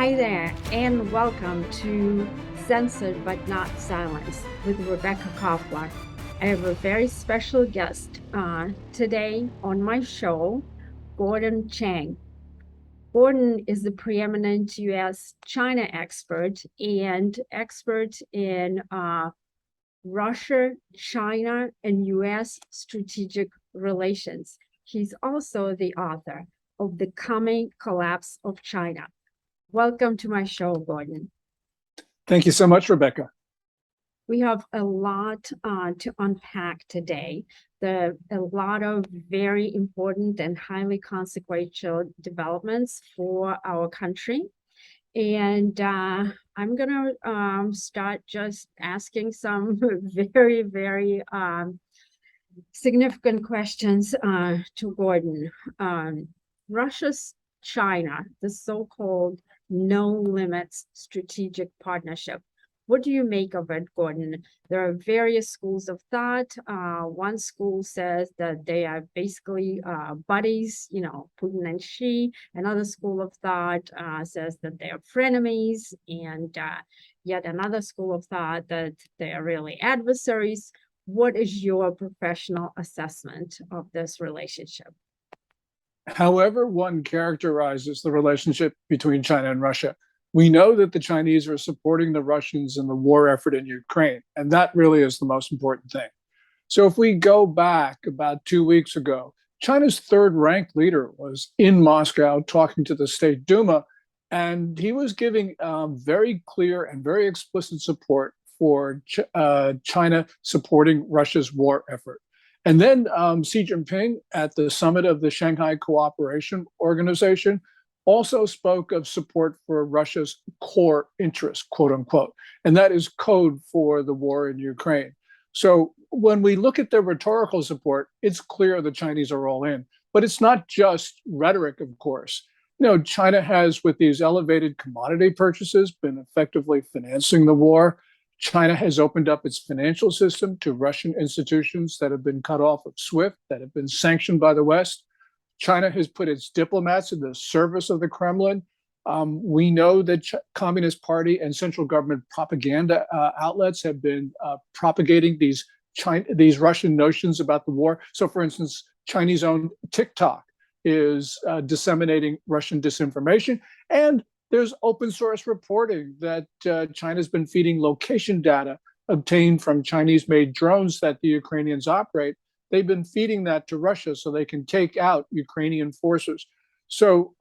Hi there, and welcome to Censored But Not Silenced with Rebekah Koffler. I have a very special guest today on my show, Gordon Chang. Gordon is the preeminent U.S. China expert and expert in Russia, China, and U.S. strategic relations. He's also the author of The Coming Collapse of China. Welcome to my show, Gordon. Thank you so much, Rebekah. We have a lot to unpack today. A lot of very important and highly consequential developments for our country. And I'm going to start just asking some very, very significant questions to Gordon. Russia's China, the so-called no limits strategic partnership. What do you make of it, Gordon? There are various schools of thought. One school says that they are basically buddies, Putin and Xi. Another school of thought says that they are frenemies, and yet another school of thought that they are really adversaries. What is your professional assessment of this relationship? However one characterizes the relationship between China and Russia, we know that the Chinese are supporting the Russians in the war effort in Ukraine, and that really is the most important thing. So if we go back about 2 weeks ago, China's third-ranked leader was in Moscow talking to the State Duma, and he was giving very clear and very explicit support for China supporting Russia's war effort. And then Xi Jinping at the summit of the Shanghai Cooperation Organization also spoke of support for Russia's core interests, quote unquote. And that is code for the war in Ukraine. So when we look at their rhetorical support, it's clear the Chinese are all in. But it's not just rhetoric, of course. China has, with these elevated commodity purchases, been effectively financing the war. China has opened up its financial system to Russian institutions that have been cut off of SWIFT, that have been sanctioned by the West. China has put its diplomats in the service of the Kremlin. We know that Communist Party and central government propaganda outlets have been propagating these Russian notions about the war. So, for instance, Chinese-owned TikTok is disseminating Russian disinformation. And there's open source reporting that China's been feeding location data obtained from Chinese-made drones that the Ukrainians operate. They've been feeding that to Russia so they can take out Ukrainian forces. So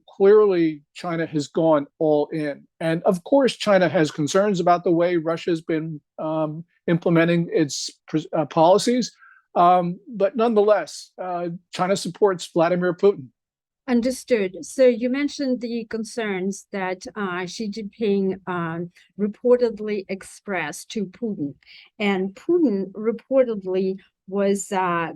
clearly, China has gone all in. And of course, China has concerns about the way Russia's been implementing its policies. But nonetheless, China supports Vladimir Putin. Understood. So you mentioned the concerns that Xi Jinping reportedly expressed to Putin, and Putin reportedly was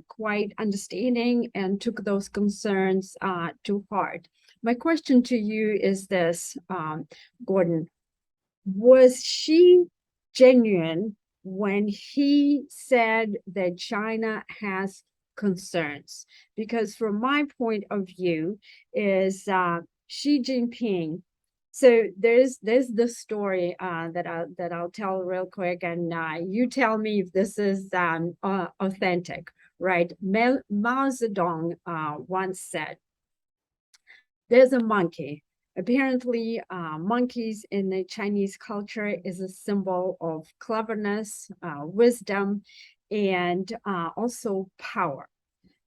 quite understanding and took those concerns to heart. My question to you is this, Gordon: was Xi genuine when he said that China has concerns? Because from my point of view is Xi Jinping. So there's the story that I'll tell real quick, and you tell me if this is authentic, right? Mao Zedong once said, "There's a monkey. Apparently, monkeys in the Chinese culture is a symbol of cleverness, wisdom, and also power."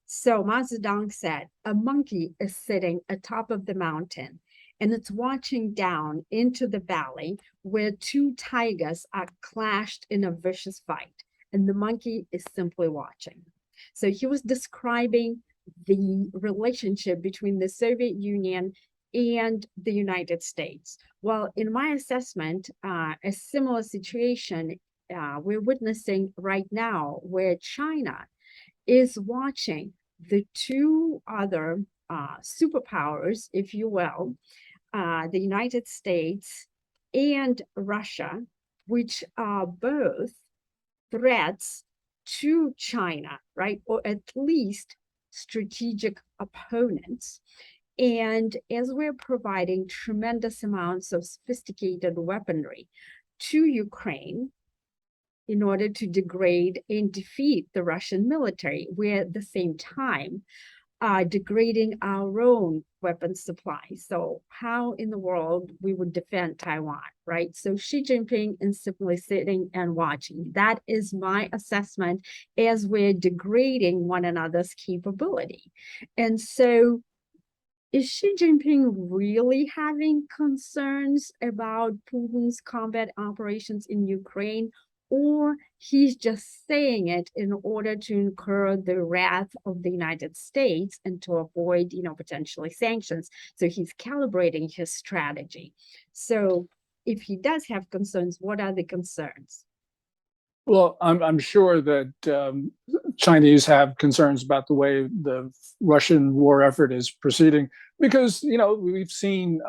So Mao Zedong said, a monkey is sitting atop of the mountain and it's watching down into the valley where two tigers are clashed in a vicious fight. And the monkey is simply watching. So he was describing the relationship between the Soviet Union and the United States. Well, in my assessment, a similar situation we're witnessing right now, where China is watching the two other superpowers, if you will, the United States and Russia, which are both threats to China, right? Or at least strategic opponents. And as we're providing tremendous amounts of sophisticated weaponry to Ukraine in order to degrade and defeat the Russian military, we're at the same time degrading our own weapons supply. So how in the world we would defend Taiwan, right? So Xi Jinping is simply sitting and watching. That is my assessment as we're degrading one another's capability. And so is Xi Jinping really having concerns about Putin's combat operations in Ukraine, or he's just saying it in order to incur the wrath of the United States and to avoid, potentially sanctions? So he's calibrating his strategy. So if he does have concerns, what are the concerns? Well, I'm sure that Chinese have concerns about the way the Russian war effort is proceeding because we've seen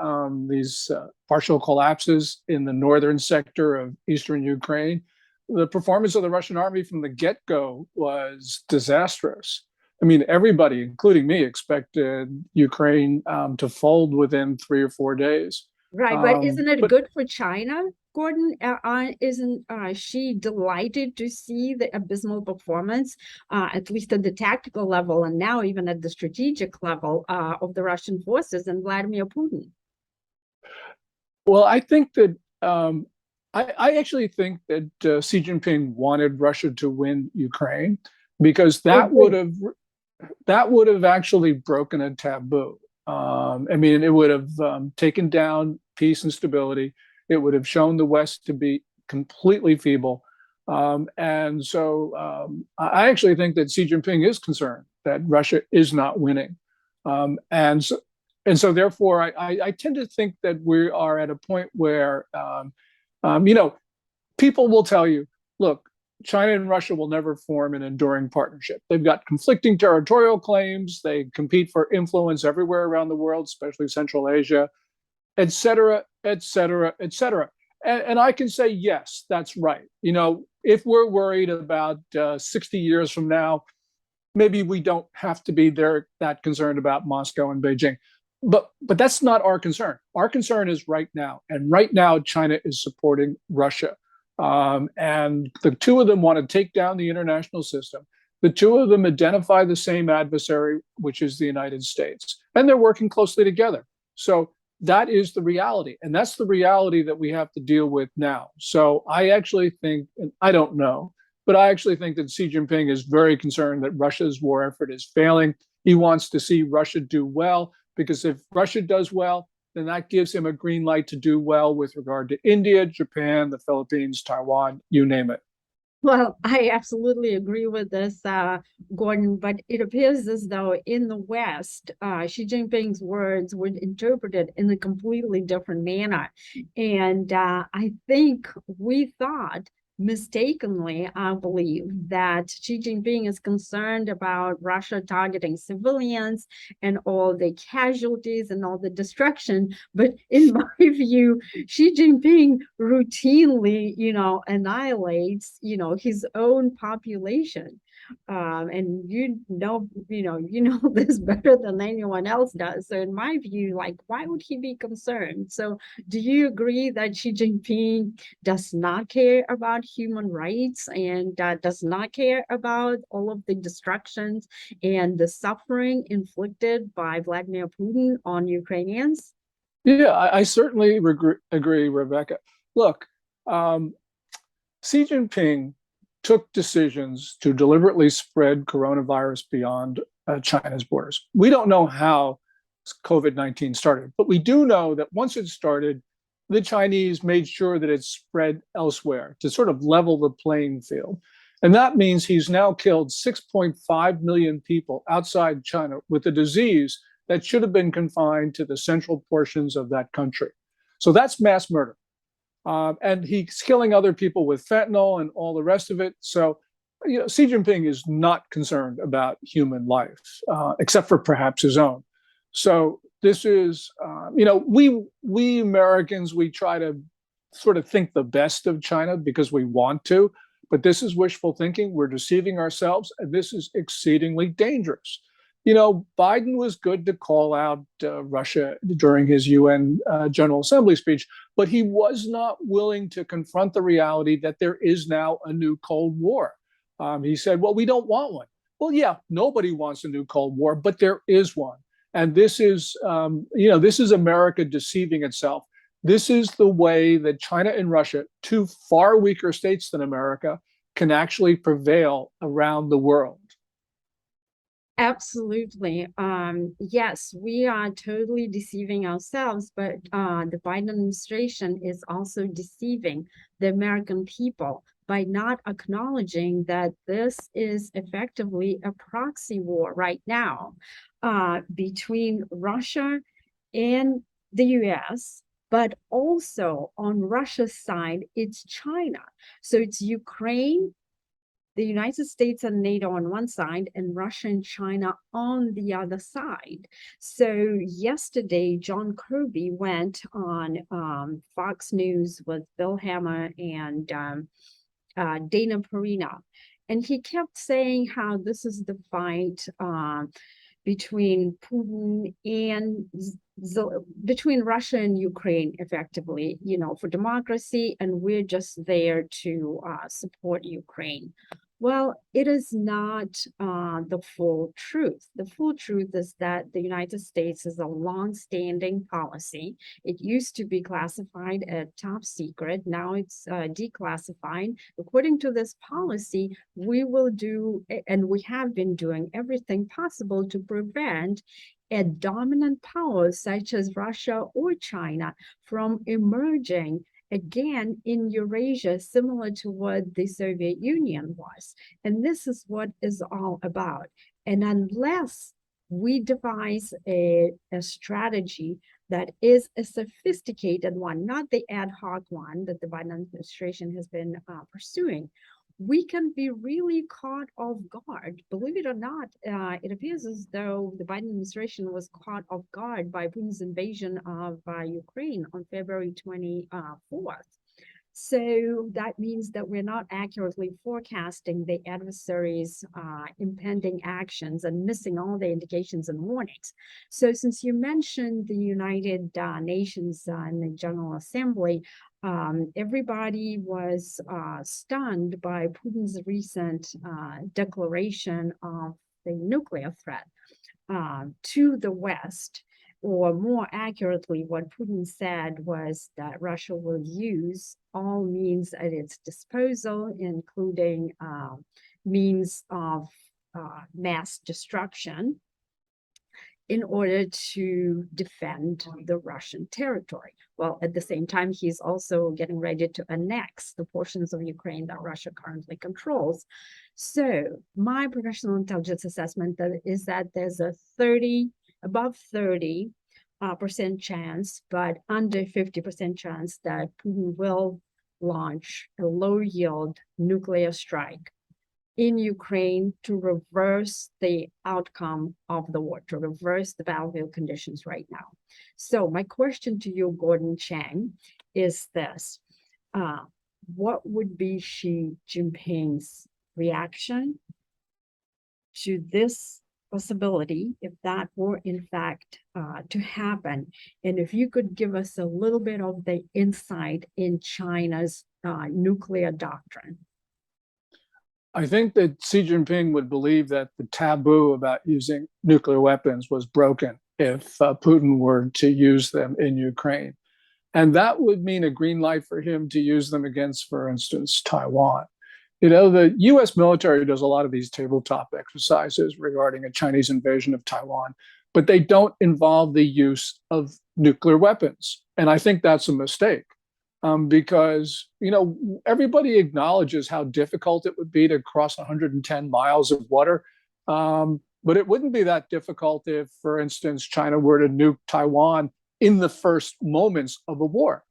these partial collapses in the northern sector of eastern Ukraine. The performance of the Russian army from the get-go was disastrous. I mean, everybody, including me, expected Ukraine to fold within 3 or 4 days. Right, but isn't it But good for China, Gordon? Isn't she delighted to see the abysmal performance, at least at the tactical level, and now even at the strategic level, of the Russian forces and Vladimir Putin? Well, I think that I actually think that Xi Jinping wanted Russia to win Ukraine because Oh, that would have actually broken a taboo. I mean, it would have taken down peace and stability. It would have shown the West to be completely feeble. And so I actually think that Xi Jinping is concerned that Russia is not winning. Um, and so, and so therefore, I tend to think that we are at a point where, you know, people will tell you, look, China and Russia will never form an enduring partnership. They've got conflicting territorial claims. They compete for influence everywhere around the world, especially Central Asia, et cetera, et cetera, et cetera. And I can say, yes, that's right. You know, if we're worried about 60 years from now, maybe we don't have to be there that concerned about Moscow and Beijing. But that's not our concern. Our concern is right now. And right now, China is supporting Russia. And the two of them want to take down the international system. The two of them identify the same adversary, which is the United States. And they're working closely together. So that is the reality. And that's the reality that we have to deal with now. So I actually think, and I don't know, but I actually think that Xi Jinping is very concerned that Russia's war effort is failing. He wants to see Russia do well, because if Russia does well, then that gives him a green light to do well with regard to India, Japan, the Philippines, Taiwan, you name it. Well, I absolutely agree with this, Gordon, but it appears as though in the West, Xi Jinping's words were interpreted in a completely different manner. And I think we thought mistakenly, I believe, that Xi Jinping is concerned about Russia targeting civilians and all the casualties and all the destruction. But in my view, Xi Jinping routinely, annihilates, his own population. And this better than anyone else does. So in my view, like, why would he be concerned? So do you agree that Xi Jinping does not care about human rights and does not care about all of the destructions and the suffering inflicted by Vladimir Putin on Ukrainians? Yeah, I certainly agree, Rebecca. Look, Xi Jinping took decisions to deliberately spread coronavirus beyond China's borders. We don't know how COVID-19 started, but we do know that once it started, the Chinese made sure that it spread elsewhere to sort of level the playing field. And that means he's now killed 6.5 million people outside China with a disease that should have been confined to the central portions of that country. So that's mass murder. And he's killing other people with fentanyl and all the rest of it. So, Xi Jinping is not concerned about human life, except for perhaps his own. So this is, we Americans, we try to sort of think the best of China because we want to, but this is wishful thinking. We're deceiving ourselves, and this is exceedingly dangerous. Biden was good to call out Russia during his UN General Assembly speech, but he was not willing to confront the reality that there is now a new Cold War. He said, well, we don't want one. Well, yeah, nobody wants a new Cold War, but there is one. And this is America deceiving itself. This is the way that China and Russia, two far weaker states than America, can actually prevail around the world. Absolutely. Yes, we are totally deceiving ourselves, but the Biden administration is also deceiving the American people by not acknowledging that this is effectively a proxy war right now between Russia and the US. But also on Russia's side, it's China. So it's Ukraine, the United States and NATO on one side, and Russia and China on the other side. So yesterday, John Kirby went on Fox News with Bill Hammer and Dana Perina, and he kept saying how this is the fight between Putin and between Russia and Ukraine, effectively, for democracy, and we're just there to support Ukraine. Well, it is not the full truth. The full truth is that the United States is a long-standing policy. It used to be classified as top secret. Now it's declassified. According to this policy, we will do, and we have been doing everything possible to prevent a dominant power such as Russia or China from emerging again in Eurasia, similar to what the Soviet Union was. And this is what is all about. And unless we devise a strategy that is a sophisticated one, not the ad hoc one that the Biden administration has been pursuing, we can be really caught off guard. Believe it or not, it appears as though the Biden administration was caught off guard by Putin's invasion of Ukraine on February 24th. So that means that we're not accurately forecasting the adversary's impending actions and missing all the indications and warnings. So since you mentioned the United Nations and the General Assembly, everybody was stunned by Putin's recent declaration of the nuclear threat to the West. Or more accurately, what Putin said was that Russia will use all means at its disposal, including means of mass destruction, in order to defend the Russian territory. Well, at the same time, he's also getting ready to annex the portions of Ukraine that Russia currently controls. So my professional intelligence assessment is that there's a above 30% chance, but under 50% chance that Putin will launch a low-yield nuclear strike in Ukraine to reverse the outcome of the war, to reverse the battlefield conditions right now. So my question to you, Gordon Chang, is this. What would be Xi Jinping's reaction to this possibility, if that were in fact to happen? And if you could give us a little bit of the insight in China's nuclear doctrine. I think that Xi Jinping would believe that the taboo about using nuclear weapons was broken if Putin were to use them in Ukraine. And that would mean a green light for him to use them against, for instance, Taiwan. The US military does a lot of these tabletop exercises regarding a Chinese invasion of Taiwan, but they don't involve the use of nuclear weapons. And I think that's a mistake. Because everybody acknowledges how difficult it would be to cross 110 miles of water, but it wouldn't be that difficult if, for instance, China were to nuke Taiwan in the first moments of a war.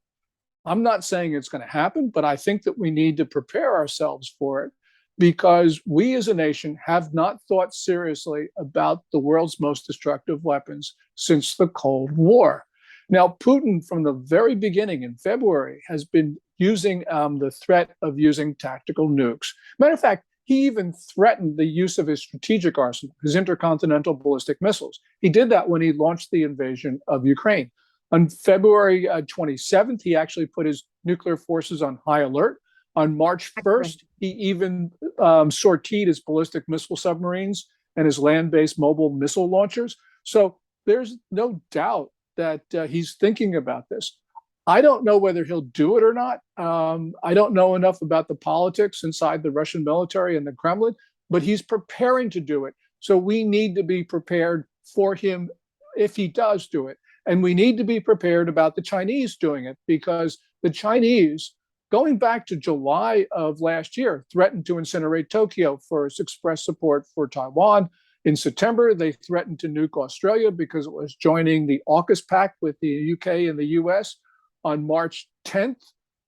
I'm not saying it's going to happen, but I think that we need to prepare ourselves for it, because we as a nation have not thought seriously about the world's most destructive weapons since the Cold War. Now, Putin, from the very beginning in February, has been using the threat of using tactical nukes. Matter of fact, He even threatened the use of his strategic arsenal, his intercontinental ballistic missiles. He did that when he launched the invasion of Ukraine. On February 27th, he actually put his nuclear forces on high alert. On March 1st, he even sortied his ballistic missile submarines and his land-based mobile missile launchers. So there's no doubt that he's thinking about this. I don't know whether he'll do it or not. I don't know enough about the politics inside the Russian military and the Kremlin, but he's preparing to do it. So we need to be prepared for him if he does do it. And we need to be prepared about the Chinese doing it, because the Chinese, going back to July of last year, threatened to incinerate Tokyo for its express support for Taiwan. In September, they threatened to nuke Australia because it was joining the AUKUS pact with the UK and the US. On March 10th,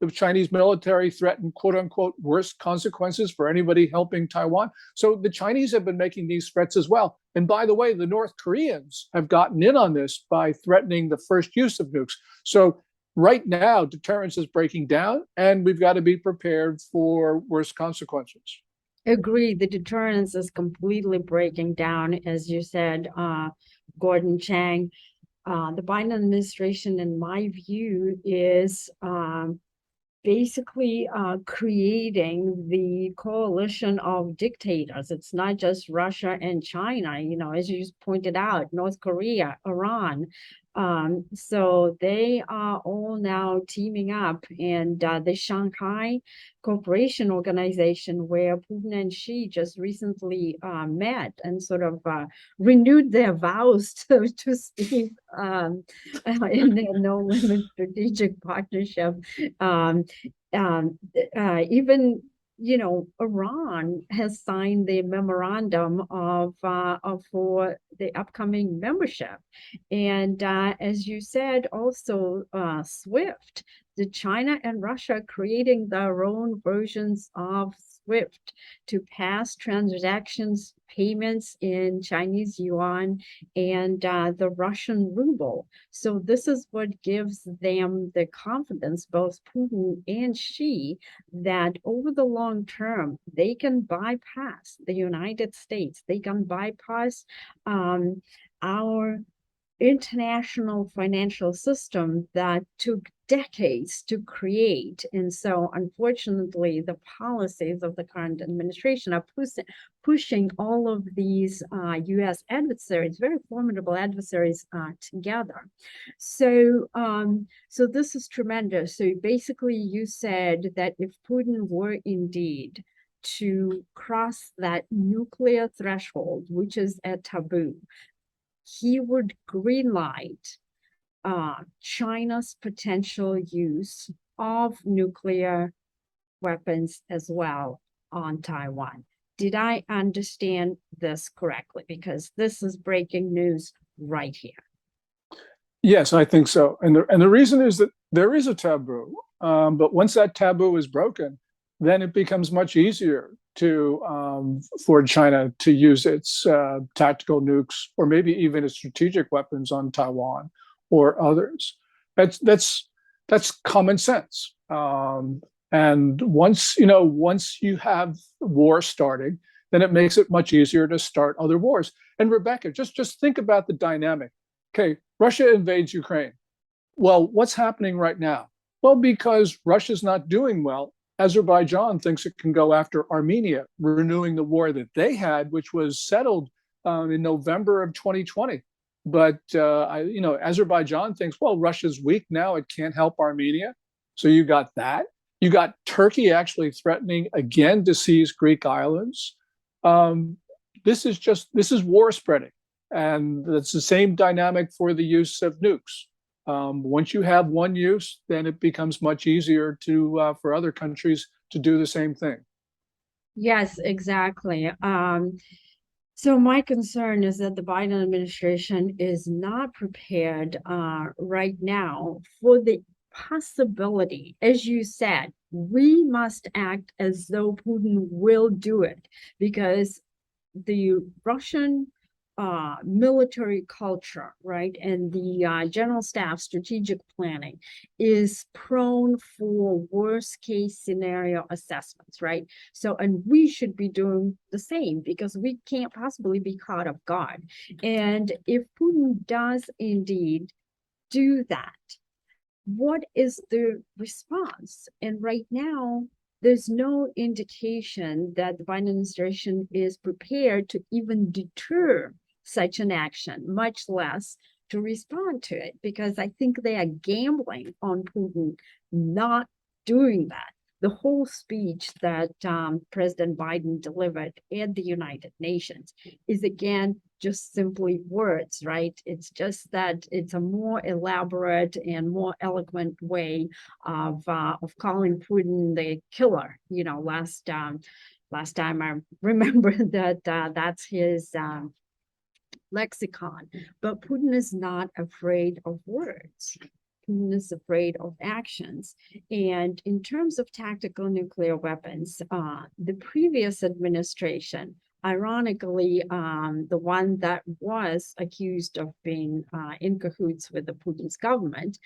the Chinese military threatened, quote unquote, worst consequences for anybody helping Taiwan. So the Chinese have been making these threats as well. And by the way, the North Koreans have gotten in on this by threatening the first use of nukes. So right now, deterrence is breaking down, and we've got to be prepared for worst consequences. Agree. The deterrence is completely breaking down, as you said, Gordon Chang. The Biden administration, in my view, is basically creating the coalition of dictators. It's not just Russia and China, as you pointed out, North Korea, Iran. So they are all now teaming up, and the Shanghai Cooperation Organization, where Putin and Xi just recently met and sort of renewed their vows to speak in their no-limit strategic partnership. Even Iran has signed the memorandum for the upcoming membership, and as you said, also SWIFT. The China and Russia creating their own versions of SWIFT to pass transactions, payments in Chinese yuan and the Russian ruble. So this is what gives them the confidence, both Putin and Xi, that over the long term, they can bypass the United States. They can bypass our international financial system that took decades to create. And so, unfortunately, the policies of the current administration are pushing all of these U.S. adversaries, very formidable adversaries, together. So, so this is tremendous. So basically, you said that if Putin were indeed to cross that nuclear threshold, which is a taboo, he would greenlight China's potential use of nuclear weapons as well on Taiwan. Did I understand this correctly? Because this is breaking news right here. Yes, I think so. And the reason is that there is a taboo, but once that taboo is broken, then it becomes much easier for China to use its tactical nukes, or maybe even its strategic weapons on Taiwan or others. That's common sense. And once you have war starting, then it makes it much easier to start other wars. And Rebekah, just think about the dynamic. Okay, Russia invades Ukraine. Well, what's happening right now? Well, because Russia's not doing well, Azerbaijan thinks it can go after Armenia, renewing the war that they had, which was settled in November of 2020. But Azerbaijan thinks, well, Russia's weak now; it can't help Armenia. So you got that. You got Turkey actually threatening again to seize Greek islands. This is war spreading, and it's the same dynamic for the use of nukes. Once you have one use, then it becomes much easier for other countries to do the same thing. Yes, exactly. So my concern is that the Biden administration is not prepared right now for the possibility. As you said, we must act as though Putin will do it, because the Russian military culture, right, and the general staff strategic planning is prone for worst case scenario assessments, right? So, and we should be doing the same because we can't possibly be caught off guard. And if Putin does indeed do that, what is the response? And right now, there's no indication that the Biden administration is prepared to even deter such an action, much less to respond to it, because I think they are gambling on Putin not doing that. The whole speech that President Biden delivered at the United Nations is again just simply words, right? It's just that it's a more elaborate and more eloquent way of calling Putin the killer. You know, last time I remember that that's his lexicon. But Putin is not afraid of words. Putin is afraid of actions. And in terms of tactical nuclear weapons, the previous administration, ironically, the one that was accused of being in cahoots with the Putin's government,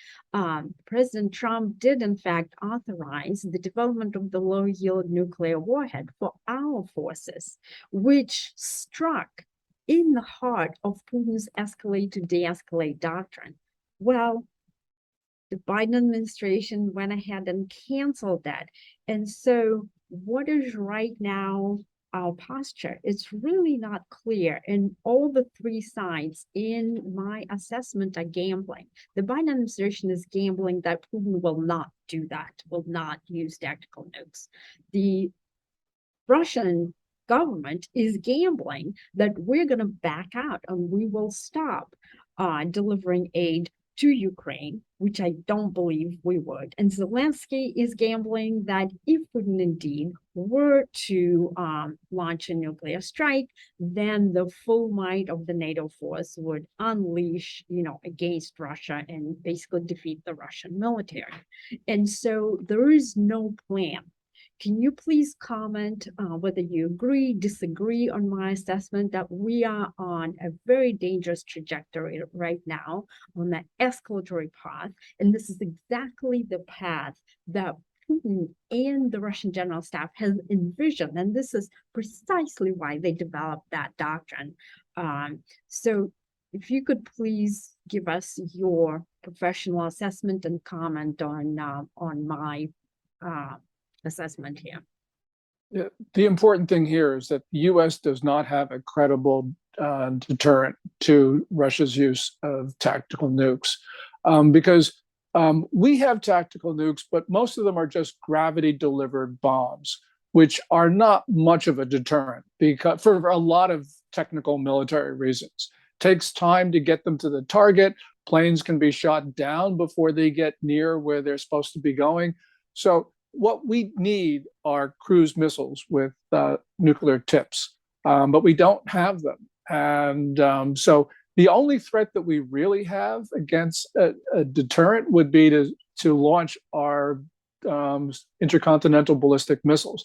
President Trump did in fact authorize the development of the low-yield nuclear warhead for our forces, which struck in the heart of Putin's escalate to de-escalate doctrine. Well, the Biden administration went ahead and canceled that. And so what is right now our posture? It's really not clear. And all the three sides in my assessment are gambling. The Biden administration is gambling that Putin will not do that, will not use tactical nukes. The Russian government is gambling that we're going to back out and we will stop delivering aid to Ukraine, which I don't believe we would. And Zelensky is gambling that if Putin indeed were to launch a nuclear strike, then the full might of the NATO force would unleash, against Russia and basically defeat the Russian military. And so there is no plan. Can you please comment whether you agree, disagree on my assessment that we are on a very dangerous trajectory right now on that escalatory path? And this is exactly the path that Putin and the Russian general staff has envisioned. And this is precisely why they developed that doctrine. So if you could please give us your professional assessment and comment on my assessment here. Yeah, the important thing here is that the U.S. does not have a credible deterrent to Russia's use of tactical nukes, because we have tactical nukes, but most of them are just gravity-delivered bombs, which are not much of a deterrent because for a lot of technical military reasons. It takes time to get them to the target. Planes can be shot down before they get near where they're supposed to be going. So what we need are cruise missiles with nuclear tips, but we don't have them. And so the only threat that we really have against a deterrent would be to launch our intercontinental ballistic missils.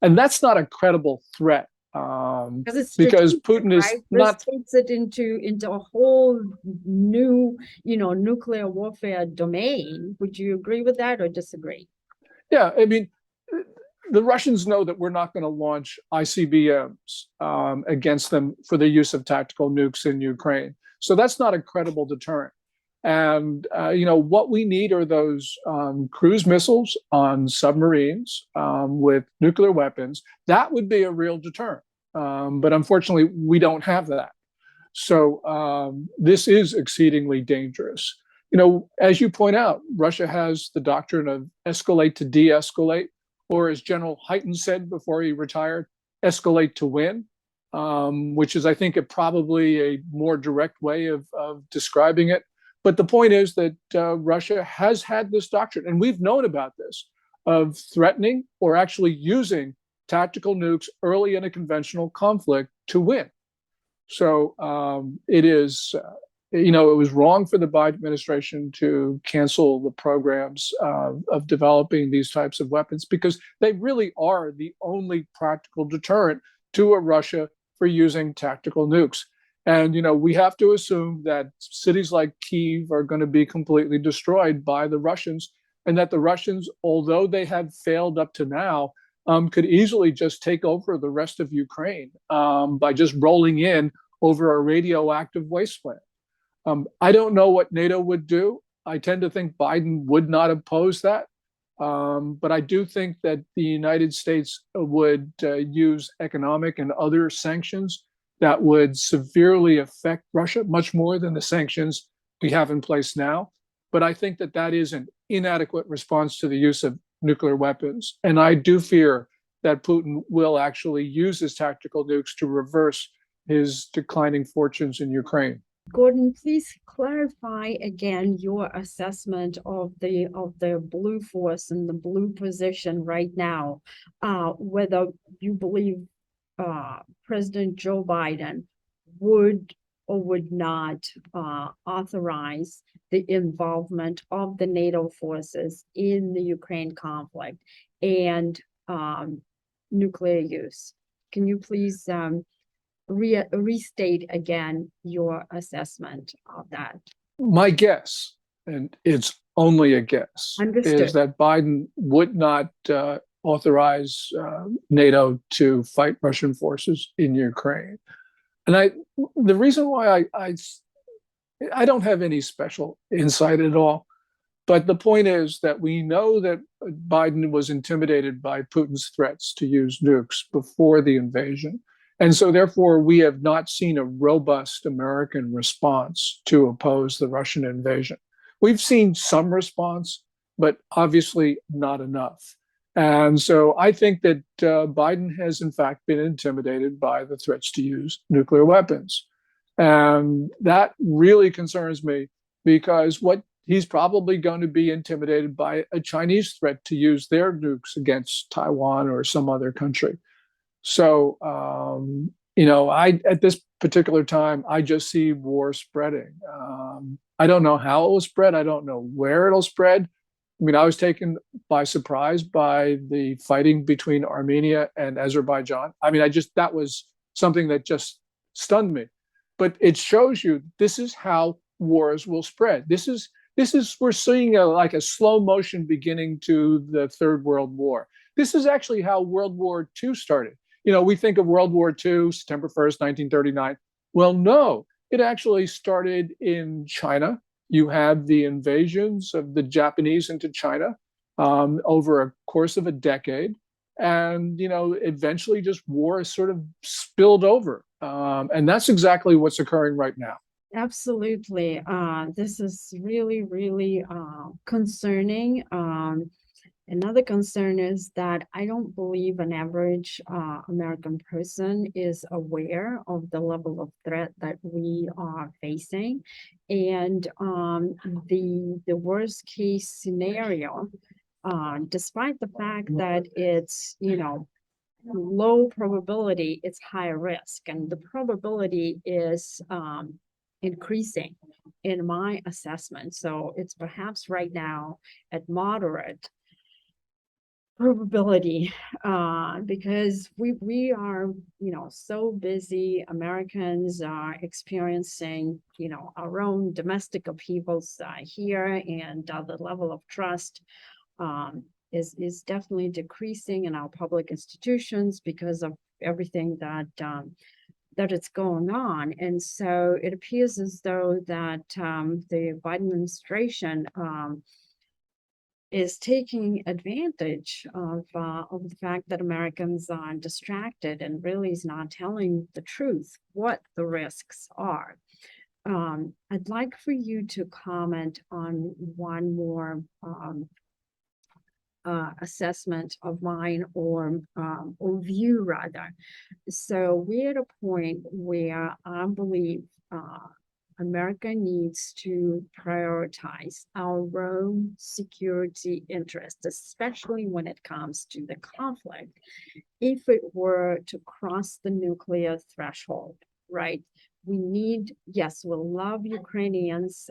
And that's not a credible threat. Because Putin is right? not. This takes it into a whole new, nuclear warfare domain. Would you agree with that or disagree? Yeah, I mean, the Russians know that we're not going to launch ICBMs against them for the use of tactical nukes in Ukraine. So that's not a credible deterrent. And, what we need are those cruise missiles on submarines with nuclear weapons. That would be a real deterrent. But unfortunately, we don't have that. So this is exceedingly dangerous. As you point out, Russia has the doctrine of escalate to de-escalate, or as General Hyten said before he retired, escalate to win, which is, I think, probably a more direct way of describing it. But the point is that Russia has had this doctrine, and we've known about this, of threatening or actually using tactical nukes early in a conventional conflict to win. So it is... it was wrong for the Biden administration to cancel the programs of developing these types of weapons because they really are the only practical deterrent to a Russia for using tactical nukes. And, we have to assume that cities like Kyiv are going to be completely destroyed by the Russians, and that the Russians, although they have failed up to now, could easily just take over the rest of Ukraine by just rolling in over a radioactive wasteland. I don't know what NATO would do. I tend to think Biden would not oppose that. But I do think that the United States would use economic and other sanctions that would severely affect Russia, much more than the sanctions we have in place now. But I think that that is an inadequate response to the use of nuclear weapons. And I do fear that Putin will actually use his tactical nukes to reverse his declining fortunes in Ukraine. Gordon, please clarify again your assessment of the blue force and the blue position right now. Whether you believe President Joe Biden would or would not authorize the involvement of the NATO forces in the Ukraine conflict and nuclear use. Can you please restate again your assessment of that? My guess, and it's only a guess, Understood. is that Biden would not authorize NATO to fight Russian forces in Ukraine. And the reason why I don't have any special insight at all, but the point is that we know that Biden was intimidated by Putin's threats to use nukes before the invasion. And so therefore, we have not seen a robust American response to oppose the Russian invasion. We've seen some response, but obviously not enough. And so I think that Biden has, in fact, been intimidated by the threats to use nuclear weapons. And that really concerns me, because what he's probably going to be intimidated by a Chinese threat to use their nukes against Taiwan or some other country. So, at this particular time, I just see war spreading. I don't know how it will spread. I don't know where it'll spread. I mean, I was taken by surprise by the fighting between Armenia and Azerbaijan. I mean, that was something that just stunned me. But it shows you this is how wars will spread. We're seeing like a slow motion beginning to the Third World War. This is actually how World War II started. We think of World War II, September 1st, 1939. Well, no, it actually started in China. You had the invasions of the Japanese into China over a course of a decade. And, eventually just war sort of spilled over. And that's exactly what's occurring right now. Absolutely. This is really, really concerning. Another concern is that I don't believe an average American person is aware of the level of threat that we are facing. And the worst case scenario, despite the fact that it's, low probability, it's higher risk. And the probability is increasing in my assessment. So it's perhaps right now at moderate probability because we are so busy. Americans are experiencing our own domestic upheavals here, and the level of trust is definitely decreasing in our public institutions because of everything that it's going on. And so it appears as though that the Biden administration is taking advantage of the fact that Americans are distracted and really is not telling the truth what the risks are. I'd like for you to comment on one more assessment of mine, or view rather. So we're at a point where I believe America needs to prioritize our own security interests, especially when it comes to the conflict. If it were to cross the nuclear threshold, right? Yes, we'll love Ukrainians.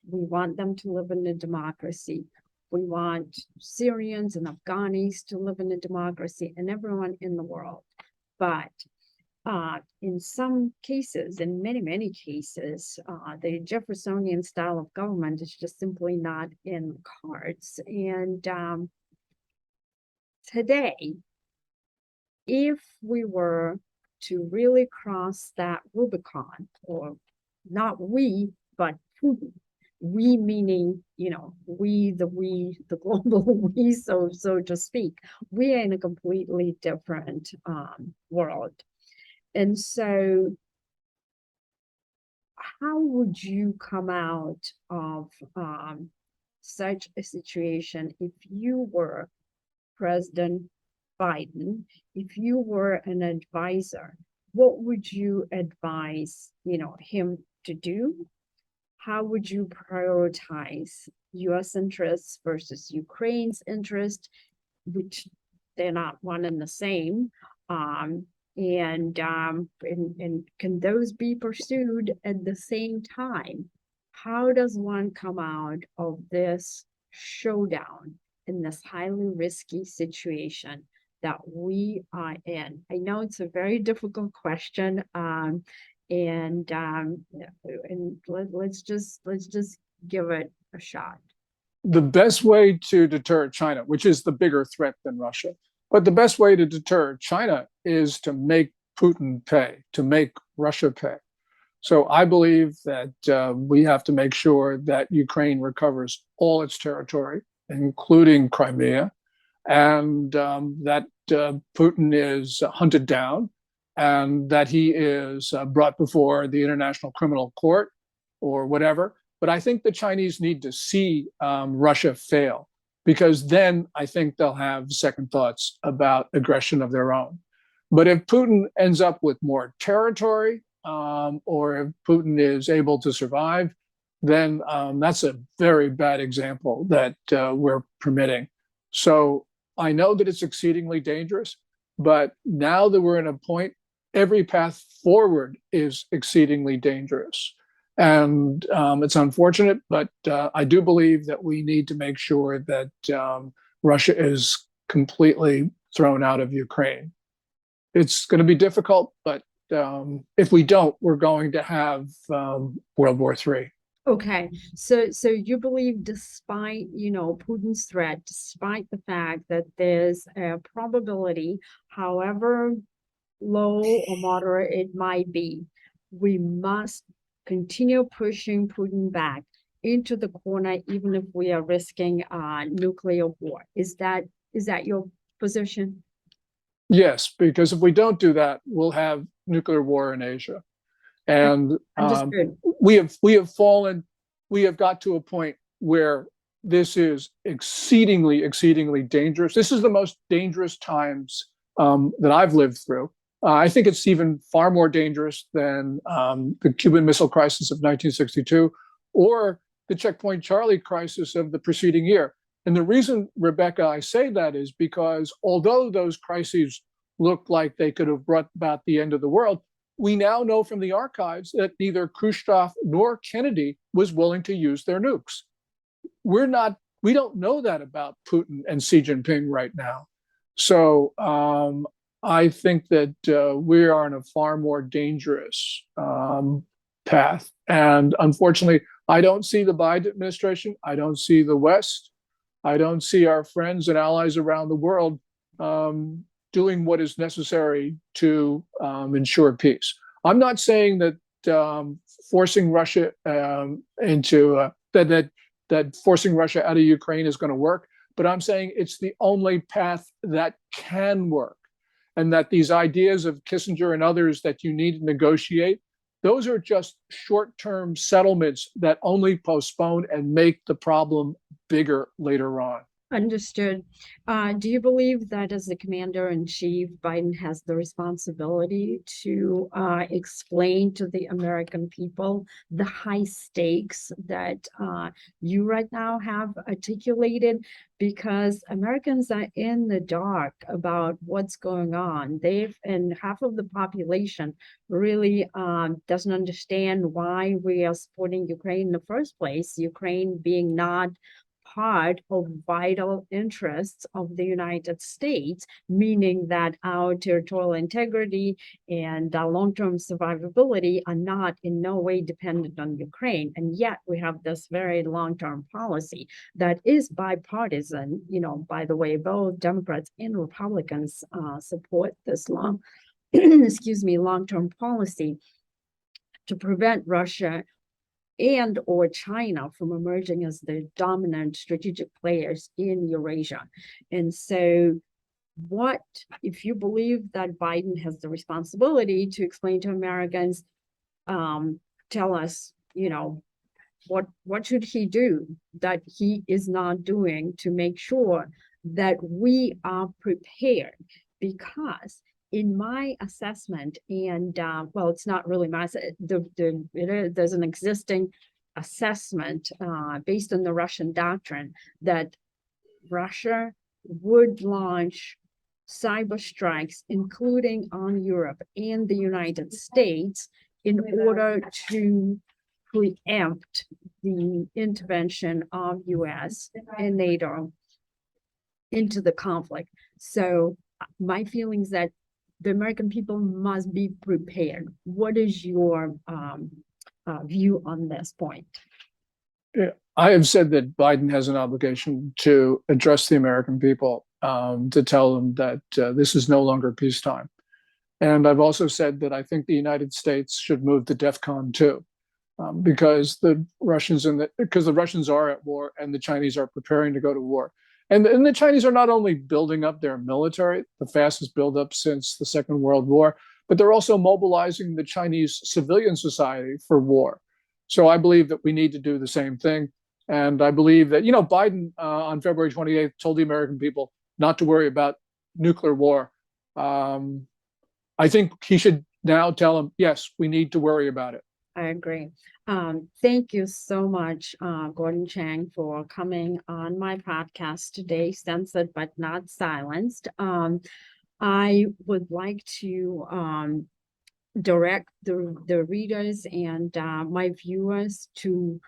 We want them to live in a democracy. We want Syrians and Afghanis to live in a democracy, and everyone in the world. But in some cases, in many cases, the Jeffersonian style of government is just simply not in the cards. And today, if we were to really cross that Rubicon, or not we, but Putin, we meaning, we, the global we, so to speak, we are in a completely different world. And so how would you come out of such a situation if you were President Biden, if you were an advisor? What would you advise, him to do? How would you prioritize U.S. interests versus Ukraine's interest, which they're not one and the same? And can those be pursued at the same time? How does one come out of this showdown in this highly risky situation that we are in? I know it's a very difficult question, and let's just give it a shot. The best way to deter China, which is the bigger threat than Russia, but the best way to deter China is to make Putin pay, to make Russia pay. So I believe that we have to make sure that Ukraine recovers all its territory, including Crimea, and that Putin is hunted down, and that he is brought before the International Criminal Court or whatever. But I think the Chinese need to see Russia fail, because then I think they'll have second thoughts about aggression of their own. But if Putin ends up with more territory, or if Putin is able to survive, then that's a very bad example that we're permitting. So I know that it's exceedingly dangerous, but now that we're in a point, every path forward is exceedingly dangerous. And it's unfortunate, but I do believe that we need to make sure that Russia is completely thrown out of Ukraine. It's going to be difficult, but if we don't, we're going to have World War III. Okay, so you believe, despite Putin's threat, despite the fact that there's a probability, however low or moderate it might be, we must continue pushing Putin back into the corner, even if we are risking nuclear war. Is that your position? Yes, because if we don't do that, we'll have nuclear war in Asia. And we have fallen, we have got to a point where this is exceedingly dangerous. This is the most dangerous times that I've lived through. I think it's even far more dangerous than the Cuban Missile Crisis of 1962 or the Checkpoint Charlie crisis of the preceding year. And the reason, Rebekah, I say that is because although those crises looked like they could have brought about the end of the world, we now know from the archives that neither Khrushchev nor Kennedy was willing to use their nukes. We don't know that about Putin and Xi Jinping right now. So I think that we are on a far more dangerous path. And unfortunately, I don't see the Biden administration. I don't see the West. I don't see our friends and allies around the world doing what is necessary to ensure peace. I'm not saying that forcing Russia into that forcing Russia out of Ukraine is going to work, but I'm saying it's the only path that can work, and that these ideas of Kissinger and others that you need to negotiate, those are just short-term settlements that only postpone and make the problem bigger later on. Understood. Do you believe that as the commander-in-chief, Biden has the responsibility to explain to the American people the high stakes that you right now have articulated? Because Americans are in the dark about what's going on. And half of the population really doesn't understand why we are supporting Ukraine in the first place, Ukraine being not part of vital interests of the United States, meaning that our territorial integrity and our long-term survivability are not in no way dependent on Ukraine. And yet we have this very long-term policy that is bipartisan. By the way, both Democrats and Republicans support this long-term policy to prevent Russia and or China from emerging as the dominant strategic players in Eurasia. And so if you believe that Biden has the responsibility to explain to Americans, tell us, what should he do that he is not doing to make sure that we are prepared? Because in my assessment, and it's not really my, there's an existing assessment based on the Russian doctrine that Russia would launch cyber strikes, including on Europe and the United States, in order to preempt the intervention of US and NATO into the conflict. So my feeling is that the American people must be prepared. What is your view on this point? Yeah, I have said that Biden has an obligation to address the American people, to tell them that this is no longer peacetime. And I've also said that I think the United States should move to DEFCON 2, because the Russians are at war and the Chinese are preparing to go to war. And the Chinese are not only building up their military, the fastest buildup since the Second World War, but they're also mobilizing the Chinese civilian society for war. So I believe that we need to do the same thing. And I believe that, Biden on February 28th told the American people not to worry about nuclear war. I think he should now tell them, yes, we need to worry about it. I agree. Thank you so much, Gordon Chang, for coming on my podcast today, Censored but Not Silenced. I would like to direct the readers and my viewers to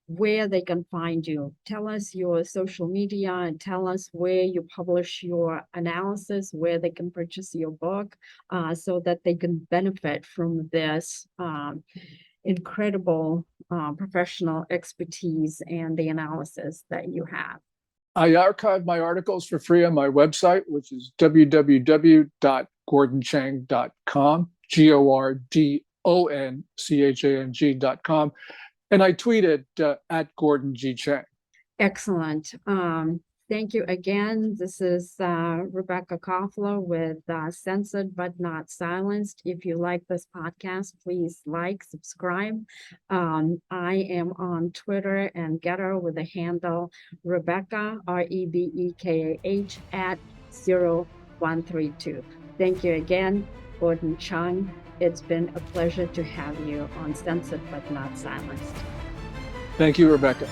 where they can find you. Tell us your social media and tell us where you publish your analysis, where they can purchase your book, so that they can benefit from this incredible professional expertise and the analysis that you have. I archive my articles for free on my website, which is www.gordonchang.com, GORDONCHANG.com. And I tweet at Gordon G. Chang. Excellent. Thank you again. This is Rebekah Koffler with Censored but Not Silenced. If you like this podcast, please like, subscribe. I am on Twitter and Getter with the handle Rebekah, REBEKAH @0132. Thank you again, Gordon Chang. It's been a pleasure to have you on Censored but Not Silenced. Thank you, Rebekah.